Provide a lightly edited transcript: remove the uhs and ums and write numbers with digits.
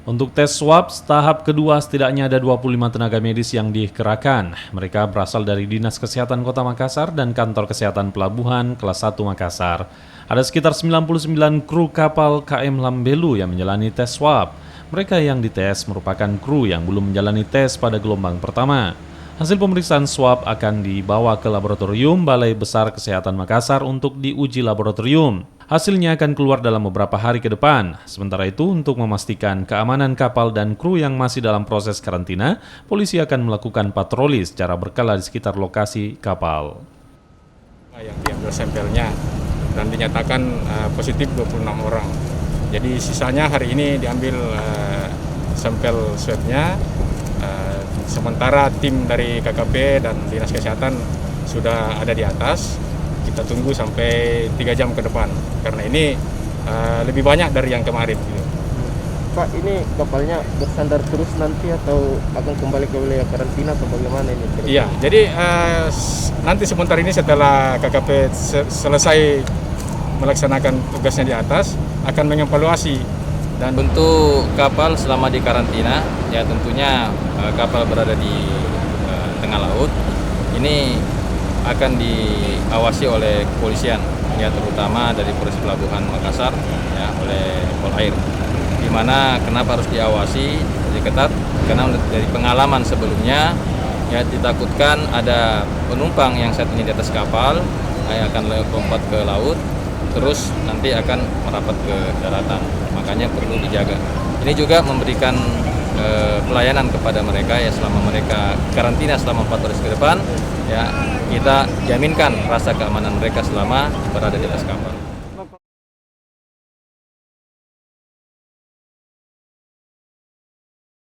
Untuk tes swab tahap kedua setidaknya ada 25 tenaga medis yang dikerahkan. Mereka berasal dari Dinas Kesehatan Kota Makassar dan Kantor Kesehatan Pelabuhan kelas 1 Makassar. Ada sekitar 99 kru kapal KM Lambelu yang menjalani tes swab. Mereka yang dites merupakan kru yang belum menjalani tes pada gelombang pertama. Hasil pemeriksaan swab akan dibawa ke laboratorium Balai Besar Kesehatan Makassar untuk diuji laboratorium. Hasilnya akan keluar dalam beberapa hari ke depan. Sementara itu, untuk memastikan keamanan kapal dan kru yang masih dalam proses karantina, polisi akan melakukan patroli secara berkala di sekitar lokasi kapal. Yang diambil sampelnya dan dinyatakan positif 26 orang. Jadi sisanya hari ini diambil sampel swabnya. Sementara tim dari KKP dan Dinas Kesehatan sudah ada di atas. Kita tunggu sampai 3 jam ke depan karena ini lebih banyak dari yang kemarin. Pak, ini kapalnya bersandar terus nanti atau akan kembali ke wilayah karantina atau bagaimana ini? Iya, jadi nanti sebentar ini setelah KKP selesai melaksanakan tugasnya di atas akan mengevaluasi. Dan untuk kapal selama di karantina, ya tentunya kapal berada di tengah laut. Ini akan diawasi oleh kepolisian, ya terutama dari Polres Pelabuhan Makassar, ya oleh Polair. Di mana kenapa harus diawasi lebih ketat? Karena dari pengalaman sebelumnya, ya ditakutkan ada penumpang yang saat ini di atas kapal yang akan lompat ke laut, terus nanti akan merapat ke daratan. Makanya perlu dijaga. Ini juga memberikan pelayanan kepada mereka ya selama mereka karantina selama 4 hari ke depan, ya kita jaminkan rasa keamanan mereka selama berada di atas kapal.